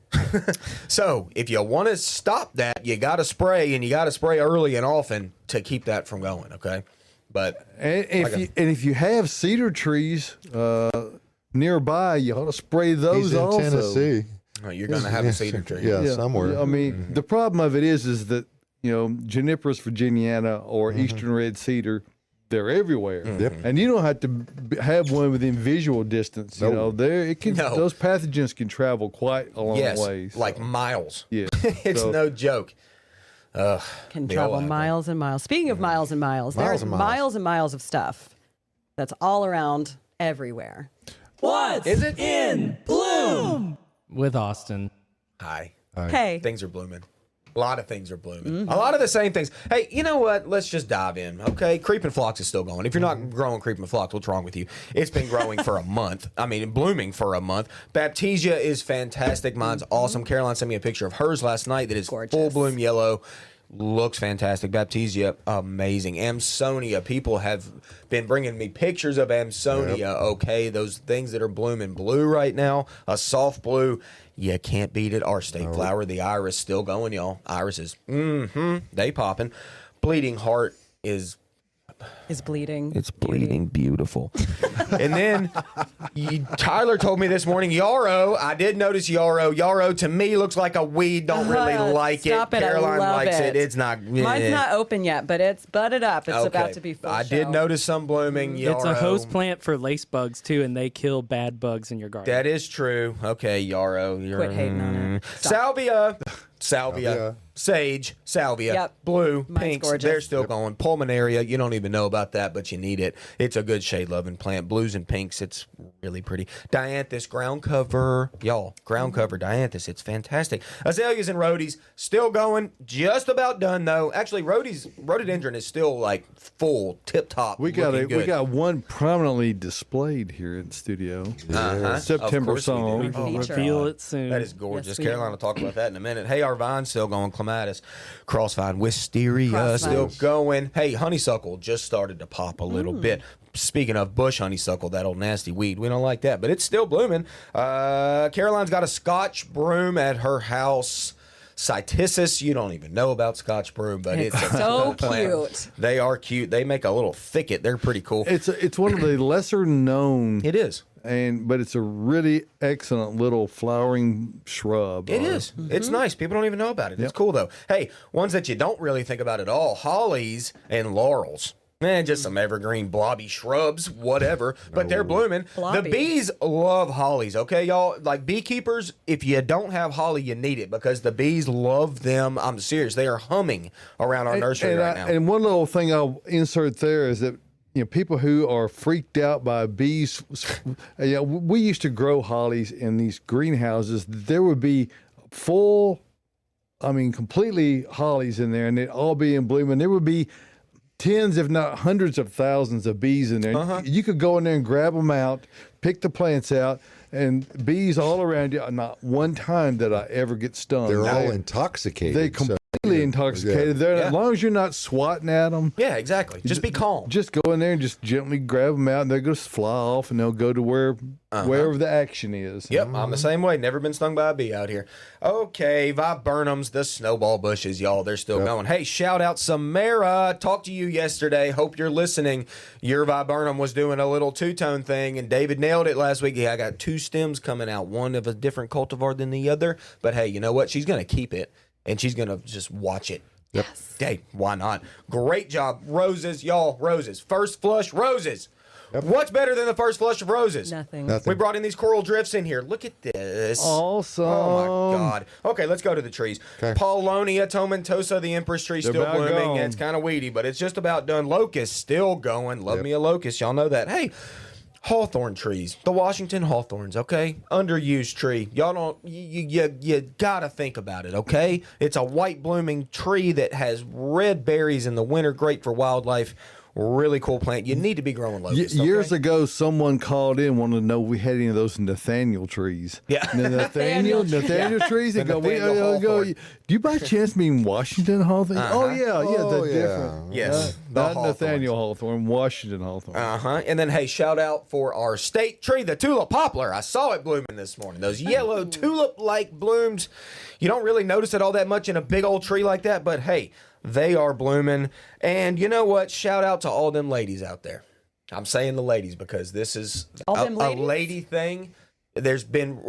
So if you want to stop that, you got to spray, and you got to spray early and often to keep that from going, okay? But if you have cedar trees nearby, you ought to spray those He's in also. Tennessee. Oh, you're going to have a cedar tree. Yeah, somewhere. I mean, the problem of it is that Juniperus virginiana or eastern red cedar, they're everywhere, and you don't have to have one within visual distance. Nope. Those pathogens can travel quite a long ways, like miles. Yeah, it's no joke. Can travel miles and miles. Speaking of miles and miles, there's miles and miles of stuff that's all around everywhere. What's is it in bloom? With Austin. Hi. Hey. Things are blooming. A lot of things are blooming. A lot of the same things. Hey, you know what? Let's just dive in, okay? Creeping phlox is still going. If you're not growing creeping phlox, what's wrong with you? It's been growing for a month. I mean, blooming for a month. Baptisia is fantastic. Mine's awesome. Caroline sent me a picture of hers last night that is gorgeous. Full bloom yellow. Looks fantastic. Baptisia, amazing. Amsonia, people have been bringing me pictures of Amsonia, okay? Those things that are blooming blue right now, a soft blue. You can't beat it. Our state flower, the iris, still going, y'all. Irises, they popping. Bleeding heart is bleeding. It's bleeding beautiful. And then Tyler told me this morning, yarrow. I did notice yarrow. Yarrow to me looks like a weed. Don't really like it. Caroline likes it. It's not. Mine's not open yet, but it's budded up. It's about to be full. I did notice some blooming. Yarrow. It's a host plant for lace bugs too, and they kill bad bugs in your garden. That is true. Okay, yarrow. Quit hating on it. Salvia. Sage, salvia, blue, Mine's pinks, gorgeous. they're still going. Pulmonaria, you don't even know about that, but you need it. It's a good shade-loving plant. Blues and pinks, it's really pretty. Dianthus, ground cover, y'all, ground cover dianthus, it's fantastic. Azaleas and rhodies, still going, just about done, though. Actually, rhododendron is still, like, full, tip-top, We got one prominently displayed here in the studio. September song. We will reveal it soon. That is gorgeous. Yes, Caroline will talk about that in a minute. Hey, our vine's still going. Clematis, crossvine, wisteria, still going. Hey, honeysuckle just started to pop a little bit. Speaking of bush honeysuckle, that old nasty weed, we don't like that, but it's still blooming. Caroline's got a Scotch broom at her house. Cytisus, you don't even know about Scotch broom, but it's so cute. They are cute. They make a little thicket. They're pretty cool. It's one of the lesser known. It is. But it's a really excellent little flowering shrub. It is. It's nice. People don't even know about it. It's cool, though. Hey, ones that you don't really think about at all, hollies and laurels. Just some evergreen blobby shrubs, whatever. But they're blooming. Blobby. The bees love hollies, okay, y'all? Like beekeepers, if you don't have holly, you need it because the bees love them. I'm serious. They are humming around our nursery right now. And one little thing I'll insert there is that people who are freaked out by bees. We used to grow hollies in these greenhouses. There would be completely hollies in there, and they'd all be in bloom, and there would be tens, if not hundreds of thousands of bees in there. You could go in there and grab them out, pick the plants out, and bees all around you. Not one time did I ever get stung. They're all intoxicated. They completely intoxicated. As long as you're not swatting at them. Yeah, exactly. Just be calm. Just go in there and just gently grab them out, and they're going to fly off, and they'll go to wherever the action is. Yep, I'm the same way. Never been stung by a bee out here. Okay, Viburnums, the snowball bushes, y'all. They're still going. Hey, shout out Samara. Talked to you yesterday. Hope you're listening. Your Viburnum was doing a little two-tone thing, and David nailed it last week. I got 2 stems coming out, one of a different cultivar than the other. But hey, you know what? She's going to keep it, and she's going to just watch it. Yep. Hey, why not? Great job. Roses, y'all. Roses. First flush roses. Yep. What's better than the first flush of roses? Nothing. We brought in these coral drifts in here. Look at this. Awesome. Oh, my God. Okay, let's go to the trees. Okay. Paulonia tomentosa, the empress tree, still about blooming. gone. It's kind of weedy, but it's just about done. Locust still going. Love me a locust. Y'all know that. Hey, hawthorn trees. The Washington hawthorns, okay? Underused tree. Y'all don't, you gotta think about it, okay? It's a white blooming tree that has red berries in the winter. Great for wildlife. Really cool plant. You need to be growing locusts. Years ago, someone called in, wanted to know if we had any of those Nathaniel trees. Yeah. Nathaniel trees. They go, do you by chance mean Washington hawthorn? Oh, yeah, they're different. Yes. Not Nathaniel hawthorn, Washington hawthorn. And then, hey, shout out for our state tree, the tulip poplar. I saw it blooming this morning. Those yellow tulip-like blooms. You don't really notice it all that much in a big old tree like that, but hey, they are blooming. And you know what? Shout out to all them ladies out there. I'm saying the ladies because this is a lady thing. There's been,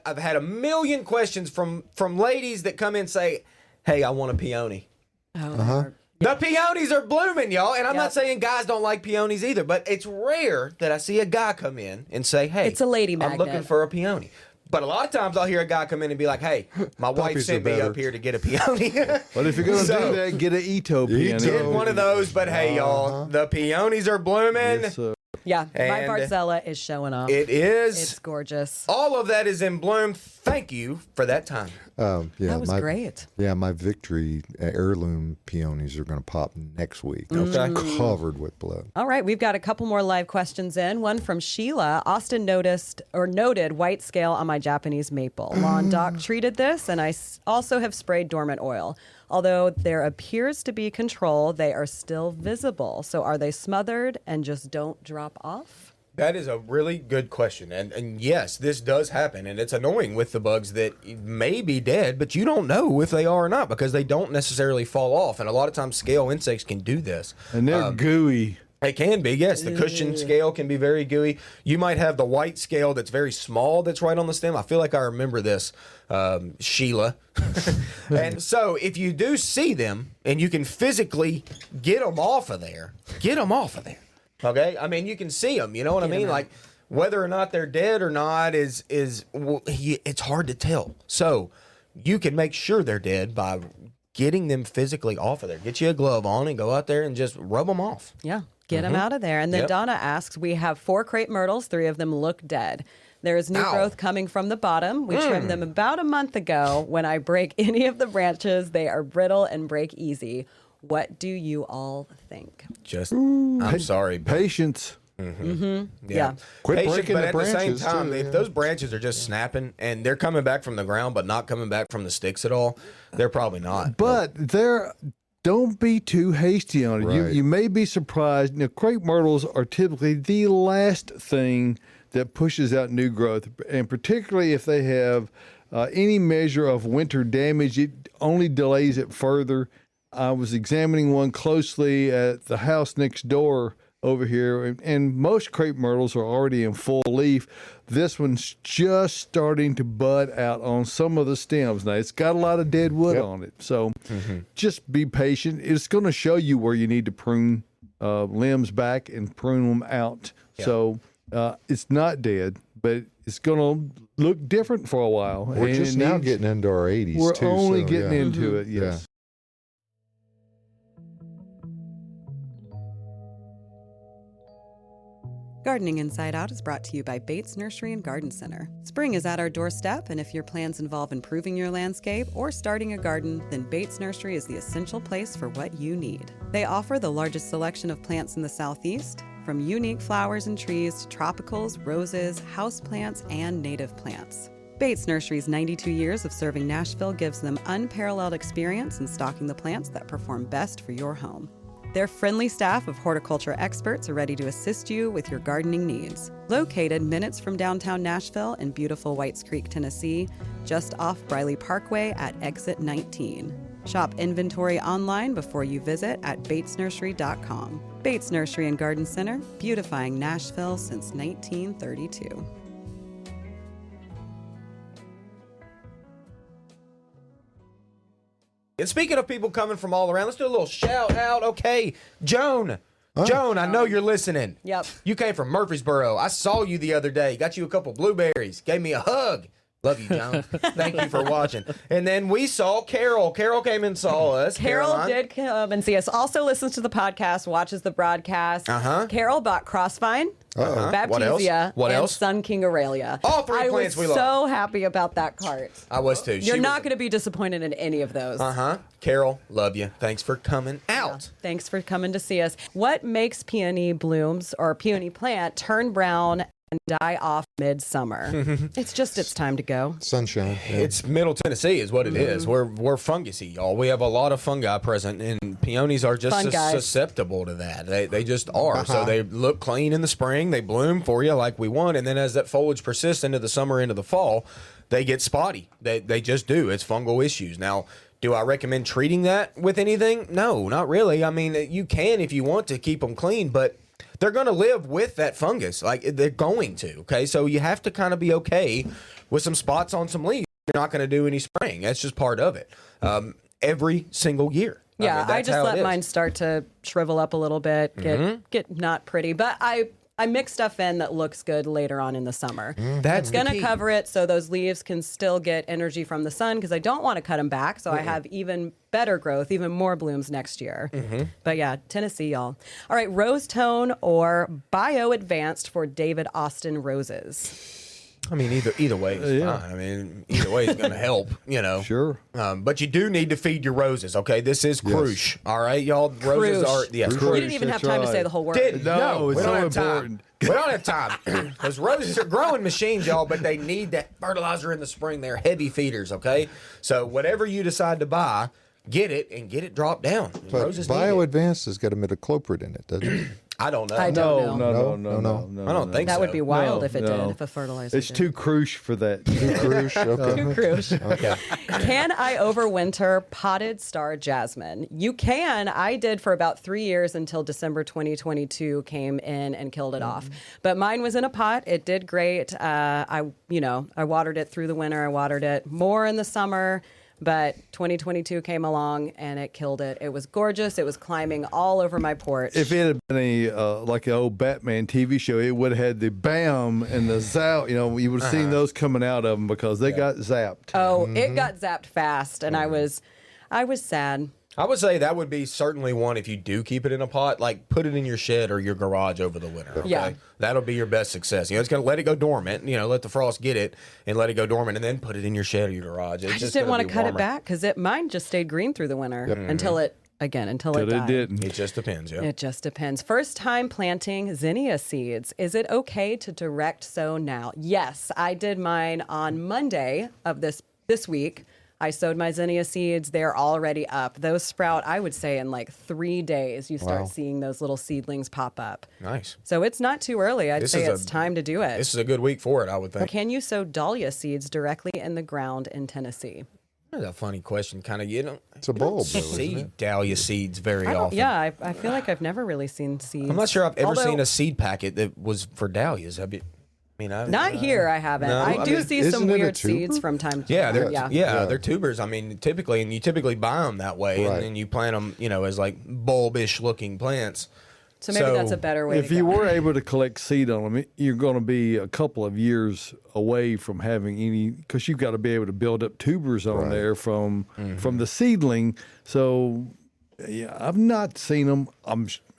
I've had a million questions from ladies that come in and say, hey, I want a peony. The peonies are blooming, y'all. And I'm not saying guys don't like peonies either, but it's rare that I see a guy come in and say, hey, it's a lady magnet. I'm looking for a peony. But a lot of times I'll hear a guy come in and be like, hey, my wife sent me up here to get a peony. But if you're going to do that, get an Ito peony. Get one of those. But hey, y'all, the peonies are blooming. Yes, yeah, my Barzella is showing off. It is. It's gorgeous. All of that is in bloom. Thank you for that time. That was great. Yeah, my Victory heirloom peonies are going to pop next week. Okay. Covered with blood. All right, we've got a couple more live questions in. One from Sheila. Austin noted white scale on my Japanese maple. Lawn Doc treated this, and I also have sprayed dormant oil. Although there appears to be control, they are still visible. So are they smothered and just don't drop off? That is a really good question. And yes, this does happen. And it's annoying with the bugs that may be dead, but you don't know if they are or not because they don't necessarily fall off. And a lot of times scale insects can do this. And they're gooey. It can be, yes. The cushion scale can be very gooey. You might have the white scale that's very small that's right on the stem. I feel like I remember this, Sheila. And so if you do see them and you can physically get them off of there, get them off of there. Okay? I mean, you can see them. You know what I mean? Like, whether or not they're dead or not is it's hard to tell. So you can make sure they're dead by getting them physically off of there. Get you a glove on and go out there and just rub them off. Yeah. Get them out of there. And then Donna asks, we have 4 crepe myrtles. 3 of them look dead. There is new growth coming from the bottom. We trimmed them about a month ago. When I break any of the branches, they are brittle and break easy. What do you all think? I'm sorry. Patience. Yeah. Quit Patient, breaking but the at the same branches, time, too, if those branches are just snapping and they're coming back from the ground but not coming back from the sticks at all, they're probably not. But don't be too hasty on it. Right. You may be surprised. Now, crepe myrtles are typically the last thing that pushes out new growth, and particularly if they have any measure of winter damage, it only delays it further. I was examining one closely at the house next door over here, and most crepe myrtles are already in full leaf. This one's just starting to bud out on some of the stems. Now, it's got a lot of dead wood on it, so just be patient. It's going to show you where you need to prune limbs back and prune them out. So it's not dead, but it's going to look different for a while. We're just now getting into our 80s, We're too. only getting into it, yes. Yeah. Gardening Inside Out is brought to you by Bates Nursery and Garden Center. Spring is at our doorstep, and if your plans involve improving your landscape or starting a garden, then Bates Nursery is the essential place for what you need. They offer the largest selection of plants in the Southeast, from unique flowers and trees to tropicals, roses, houseplants, and native plants. Bates Nursery's 92 years of serving Nashville gives them unparalleled experience in stocking the plants that perform best for your home. Their friendly staff of horticulture experts are ready to assist you with your gardening needs. Located minutes from downtown Nashville in beautiful Whites Creek, Tennessee, just off Briley Parkway at exit 19. Shop inventory online before you visit at batesnursery.com. Bates Nursery and Garden Center, beautifying Nashville since 1932. And speaking of people coming from all around, let's do a little shout out. Okay, Joan. Joan, I know you're listening. Yep. You came from Murfreesboro. I saw you the other day. Got you a couple blueberries. Gave me a hug. Love you, Joan. Thank you for watching. And then we saw Carol. Carol came and saw us. Carol Caroline. did come and see us. Also listens to the podcast, watches the broadcast. Carol bought Crossvine, Baptisia, What and else? Sun King Aurelia. All three plants we I was love. so happy about that cart. I was too. You're not going to be disappointed in any of those. Carol, love you. Thanks for coming out. Thanks for coming to see us. What makes peony blooms or peony plant turn brown and die off midsummer? It's just its time to go. Sunshine. Yeah. It's Middle Tennessee is what it is. We're fungusy, y'all. We have a lot of fungi present, and peonies are just susceptible to that. They just are. So they look clean in the spring. They bloom for you like we want, and then as that foliage persists into the summer, into the fall, they get spotty. They just do. It's fungal issues. Now, do I recommend treating that with anything? No, not really. I mean, you can if you want to keep them clean, but they're going to live with that fungus. Like, they're going to, okay? So you have to kind of be okay with some spots on some leaves. You're not going to do any spraying. That's just part of it. Every single year. Yeah, I just let mine start to shrivel up a little bit, get not pretty. But I mix stuff in that looks good later on in the summer. That's going to cover it so those leaves can still get energy from the sun, because I don't want to cut them back, so I have even better growth, even more blooms next year. But yeah, Tennessee, y'all. All right, Rose Tone or Bio Advanced for David Austin roses. I mean, either way is fine. I mean, either way is going to help, you know. Sure. But you do need to feed your roses, okay? This is crucial, all right, y'all? Roses are, yes. You didn't even have time to say the whole word. No, it's we don't so have time. important. We don't have time. Because roses are growing machines, y'all, but they need that fertilizer in the spring. They're heavy feeders, okay? So whatever you decide to buy, get it and get it dropped down. But Roses Bio need it. Advanced has got imidacloprid in it, doesn't it? I don't know. I don't know. No. I don't think That so. would be wild if it no. did, if a fertilizer It's did. too crucial for that. Too crucial. Okay. Too crucial. Okay. Can I overwinter potted star jasmine? You can. I did for about 3 years until December 2022 came in and killed it off. But mine was in a pot. It did great. I watered it through the winter. I watered it more in the summer. But 2022 came along and it killed it. It was gorgeous. It was climbing all over my porch. If it had been like an old Batman TV show, it would have had the bam and the zap. You know, you would have seen those coming out of them because they got zapped. Oh, it got zapped fast, and I was sad. I would say that would be certainly one if you do keep it in a pot, like put it in your shed or your garage over the winter. Okay? Yeah. That'll be your best success. You know, it's going to let it go dormant, let the frost get it and let it go dormant and then put it in your shed or your garage. I just didn't want to cut it back because mine just stayed green through the winter until it died. It didn't. It just depends, yeah. It just depends. First time planting zinnia seeds. Is it okay to direct sow now? Yes, I did mine on Monday of this week. I sowed my zinnia seeds. They're already up. Those sprout, I would say, in like 3 days, you start seeing those little seedlings pop up. Nice. So it's not too early. I'd say it's time to do it. This is a good week for it, I would think. Can you sow dahlia seeds directly in the ground in Tennessee? That's a funny question, kind of. It's a bulb, though, see isn't it? dahlia seeds very often. Yeah, I feel like I've never really seen seeds. I'm not sure I've ever seen a seed packet that was for dahlias. Have you? Not here, I haven't. No, I do see some isn't it a weird tuber? seeds from time to Yeah, time. they're tubers. I mean, typically, and you typically buy them that way, Right. and then you plant them, as like bulbish looking plants. So maybe that's a better way If to you go. were able to collect seed on them, you're going to be a couple of years away from having any, because you've got to be able to build up tubers on there from the seedling. So Yeah, I've not seen them.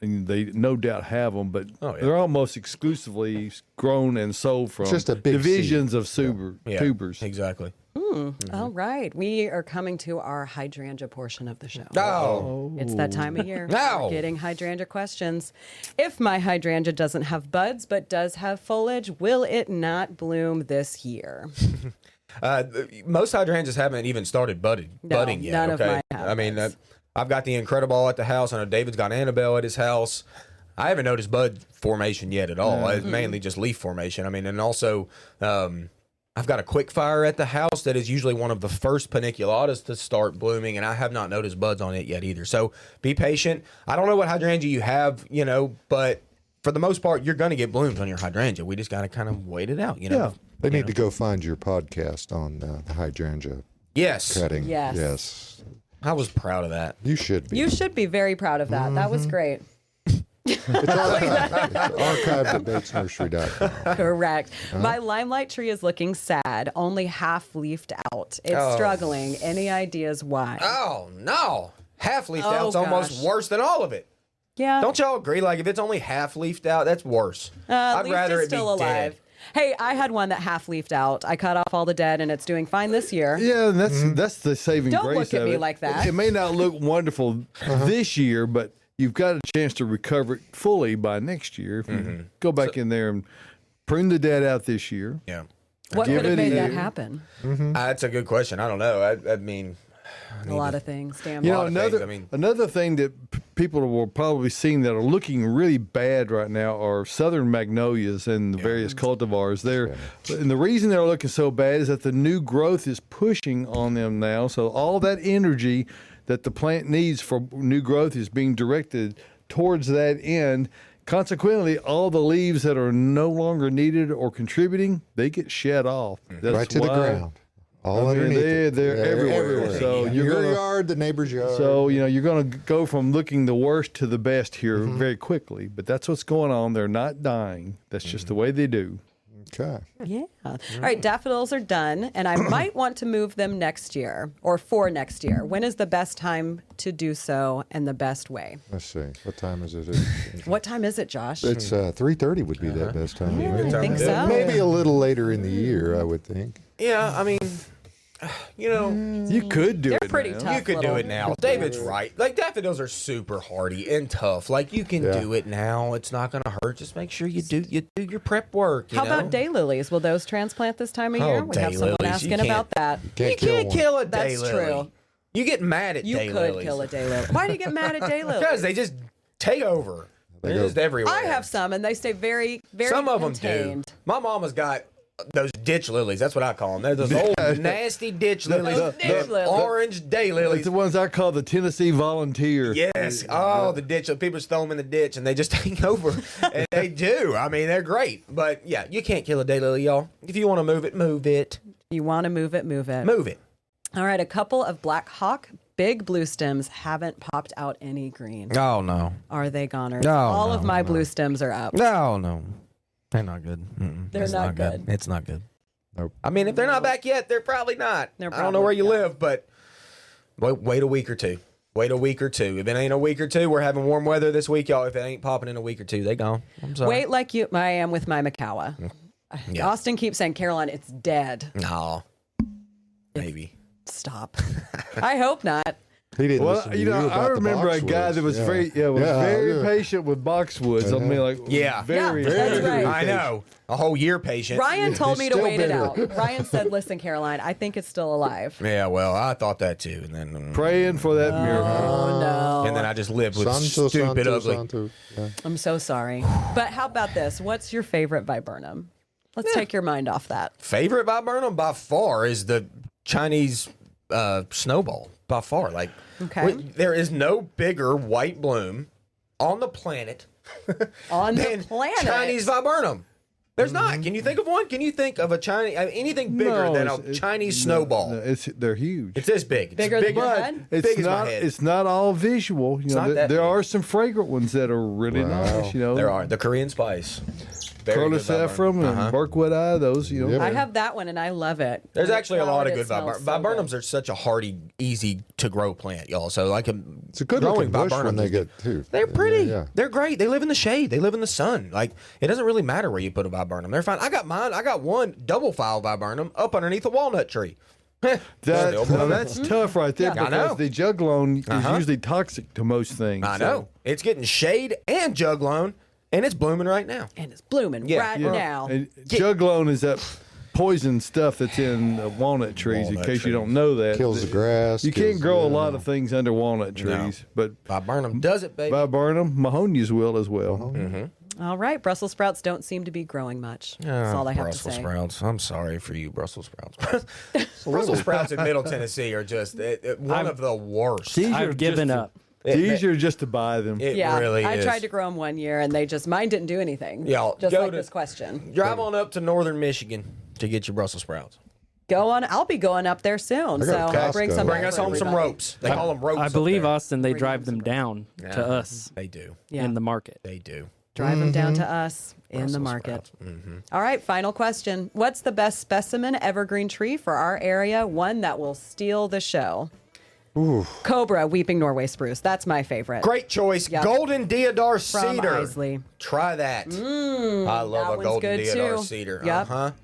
They no doubt have them, but they're almost exclusively grown and sold from just a big divisions seed. of tubers. Exactly. All right. We are coming to our hydrangea portion of the show. Oh. It's that time of year. No. We're getting hydrangea questions. If my hydrangea doesn't have buds but does have foliage, will it not bloom this year? Most hydrangeas haven't even started budding yet. None of mine have. I mean, I've got the Incredible at the house. I know David's got Annabelle at his house. I haven't noticed bud formation yet at all. It's mainly just leaf formation. I mean, and also I've got a quick fire at the house that is usually one of the first paniculatas to start blooming, and I have not noticed buds on it yet either. So be patient. I don't know what hydrangea you have, but for the most part, you're going to get blooms on your hydrangea. We just got to kind of wait it out, Yeah. They need to go find your podcast on the hydrangea Yes. cutting. Yes. I was proud of that. You should be. You should be very proud of that. That was great. It's archived at batesnursery.com. Correct. My Limelight tree is looking sad, only half leafed out. It's struggling. Any ideas why? Oh, no. Half leafed Oh, out's almost gosh. worse than all of it. Yeah. Don't y'all agree? Like, if it's only half leafed out, that's worse. At I'd rather least it it's be still alive. dead. Hey, I had one that half leafed out. I cut off all the dead, and it's doing fine this year. Yeah, and that's the saving Don't grace look at of me it. like that. It may not look wonderful this year, but you've got a chance to recover it fully by next year if you go back in there and prune the dead out this year. Yeah. What Give could have it a made that year. happen? That's a good question. I don't know. I mean, A lot of things. Damn. You lot know, of another things, I mean- another thing that people will probably seeing that are looking really bad right now are southern magnolias and the various cultivars. And the reason they're looking so bad is that the new growth is pushing on them now. So all that energy that the plant needs for new growth is being directed towards that end. Consequently, all the leaves that are no longer needed or contributing, they get shed off. That's Right to the why- ground. All I mean, underneath it. they're everywhere. So you're your gonna- yard, the neighbor's yard. So, you're going to go from looking the worst to the best here very quickly. But that's what's going on. They're not dying. That's just the way they do. Okay. Yeah. All right. Daffodils are done, and I might want to move them next year or for next year. When is the best time to do so and the best way? Let's see. What time is it? What time is it, Josh? It's 3:30 would be that best time. Yeah, right? I think so. Maybe a little later in the year, I would think. Yeah, I mean, You could do They're it pretty now. tough. you could do it now. David's right. Like, daffodils are super hardy and tough. Like, you can do it now. It's not going to hurt. Just make sure you do your prep work. How about daylilies? Will those transplant this time of year? We have someone daylilies, you asking can't- about that. You can't kill a That's daylily. true. You get mad at You daylilies. could kill a daylily. Why do you get mad at daylilies? Because they just take over. They're go- just everywhere. I have some, and they stay very, very Some of them contained. do. My mama's got those ditch lilies. That's what I call them. They're those old nasty ditch lilies. Those ditch lilies. Orange It's daylilies. the ones I call the Tennessee Volunteer. Yes. Oh, the ditch. People just throw them in the ditch and they just take over. And they do. I mean, they're great. But yeah, you can't kill a daylily, y'all. If you want to move it, move it. You want to move it, move it. Move it. All right, a couple of Black Hawk big blue stems haven't popped out any green. Oh, no. Are they goners? No, All no, of my blue stems are up. No. They're not good. They're It's not good. It's not good. Nope. I mean, if they're not back yet, they're probably not. They're I don't know probably where you not. live, but wait a week or two. Wait a week or two. If it ain't a week or two, we're having warm weather this week, y'all. If it ain't popping in a week or two, they gone. I'm sorry. Wait like I am with my Macawa. Yeah. Austin keeps saying, Caroline, it's dead. No. Maybe. Stop. I hope not. He didn't listen Well, to you I about the remember a guy boxwoods. that was Yeah. very Yeah. patient with boxwoods. I mean, like, Yeah. very, Yeah, that's very right. I know. A whole year patient. Ryan told me to still wait it bitter. out. Ryan said, listen, Caroline, I think it's still alive. Yeah, well, I thought that too. And then praying for that miracle. Oh, no. and then I just lived with Santo, stupid Santo, ugly. Santo. Yeah. I'm so sorry. But how about this? What's your favorite viburnum? Let's take your mind off that. Favorite Viburnum by far is the Chinese snowball. By far. Like, Okay. there is no bigger white bloom on the planet On the than planet. Chinese Viburnum. There's not. Can you think of one? Can you think of a Chinese anything bigger No, than a it's- Chinese snowball? No, they're huge. It's this big. It's Bigger than your bigger- head? It's big as my not. head. It's not all visual. You know, not that there big. are some fragrant ones that are really nice. You know, There are the Korean spice. Very good Cordycephrum viburnum. and Berkwood eye. Those, you know. Yep. I have that one and I love it. There's When actually a it's lot of flowered, good it smells viburnums. so Are such a hardy, easy to grow plant, y'all. So like It's a good looking bush when they get too. They're pretty. Yeah. They're great. They live in the shade. They live in the sun. Like it doesn't really matter where you put a viburnum. They're fine. I got mine. I got one double file viburnum up underneath a walnut tree. That's tough right there I know. because the juglone is usually toxic to most things. I know. It's getting shade and juglone, and it's blooming right now. And it's blooming Yeah. right Yeah. now. And juglone is that poison stuff that's in walnut trees. In Walnut case you trees. don't know that, Kills the grass. You kills can't grow a the- lot of things under walnut trees, but Viburnum does it, baby. viburnum, mahonias will as well. All right, Brussels sprouts don't seem to be growing much. That's all I have Brussels to say. sprouts. I'm sorry for you, Brussels sprouts. Brussels sprouts in Middle Tennessee are just one of the worst. I've given up. It's easier just to buy them. It Yeah, really I is. tried to grow them one year, and mine didn't do anything. Y'all, just go like to- this question. Drive on up to northern Michigan to get your Brussels sprouts. Go on. I'll be going up there soon, I so got I'll bring Costco. some. Bring back us for home some everybody. ropes. They call them ropes. I up believe, there. Austin, they Bring drive them them down to us They do. Yeah. in the market. They do. Drive them down to us in the Brussels market. sprouts. Mm-hmm. All right, final question. What's the best specimen evergreen tree for our area? One that will steal the show. Cobra, weeping Norway spruce. That's my favorite. Great choice. Yep. Golden Deodar From cedar. Isley. Try that. I love that a one's golden good Deodar too. cedar. Yep. I'm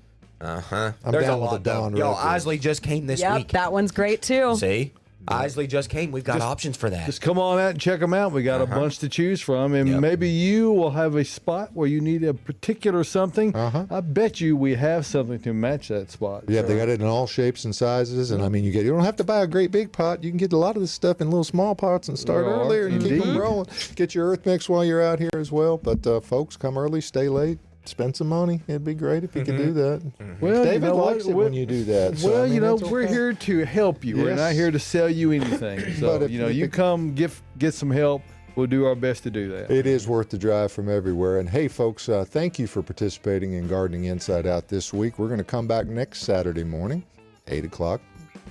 There's down a with lot the though. Dawn Yo, Record. Isley just came this Yep, week. that one's great too. See? Isley just came. We've got options for that. Just come on out and check them out. We got a bunch to choose from, and Yep. maybe you will have a spot where you need a particular something. I bet you we have something to match that spot. Yeah, they got it in all shapes and sizes, and I mean, you don't have to buy a great big pot. You can get a lot of this stuff in little small pots and start There are, earlier and keep them indeed. growing. Get your earth mix while you're out here as well. But folks, come early, stay late, spend some money. It'd be great if you could do that. Well, David you know likes what? it when you do that. So, Well, I mean, that's we're okay. here to help you. We're Yes. not here to sell you anything. So, But if- you come get some help. We'll do our best to do that. It is worth the drive from everywhere. And hey, folks, thank you for participating in Gardening Inside Out this week. We're going to come back next Saturday morning, 8 o'clock,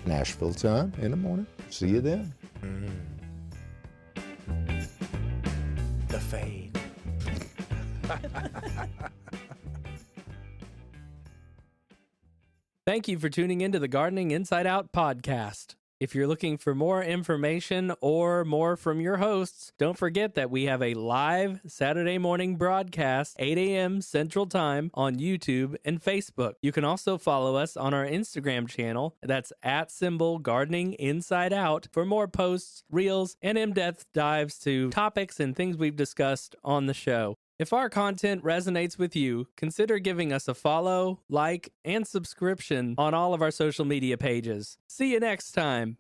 Nashville time in the morning. See you then. The fade. Thank you for tuning into the Gardening Inside Out podcast. If you're looking for more information or more from your hosts, don't forget that we have a live Saturday morning broadcast, 8 a.m. Central Time on YouTube and Facebook. You can also follow us on our Instagram channel. That's @Gardening Inside Out for more posts, reels, and in-depth dives to topics and things we've discussed on the show. If our content resonates with you, consider giving us a follow, like, and subscription on all of our social media pages. See you next time.